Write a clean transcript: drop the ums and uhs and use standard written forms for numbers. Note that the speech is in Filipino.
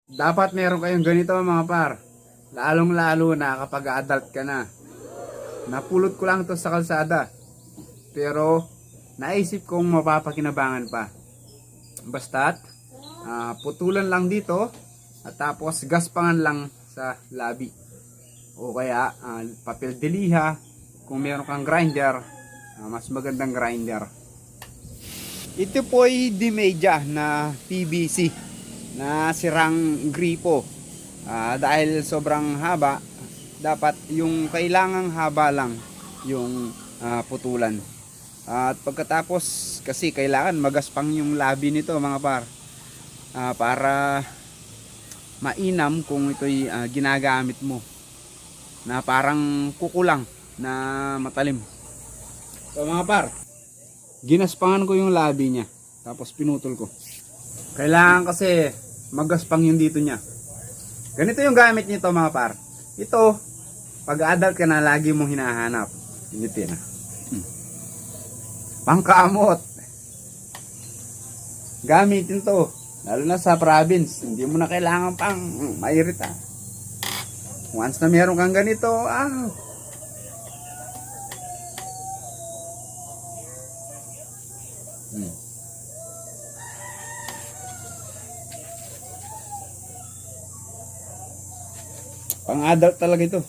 Dapat meron kayong ganito mga par. Lalong lalo na kapag adult ka na. Napulot ko lang to sa kalsada. Pero naisip kong mapapakinabangan pa. Basta't putulan lang dito at tapos gaspangan lang sa labi. O kaya papel de liha. Kung meron kang grinder, mas magandang grinder. Ito po ay Dimedya na PVC na sirang gripo. Dahil sobrang haba, dapat yung kailangang haba lang yung putulan. At pagkatapos kasi kailangan magaspang yung labi nito mga par, para mainam kung ito'y ginagamit mo na parang kukulang na matalim. So mga par, ginaspangan ko yung labi niya tapos pinutol ko. Kailangan kasi magaspang yung dito niya. Ganito yung gamit nito mga par. Ito, pag adult ka na, lagi mong hinahanap. Ganito na. Pangkamot. Gamitin to. Lalo na sa province. Hindi mo na kailangan pang mairita. Once na meron kang ganito, pang adult talaga ito.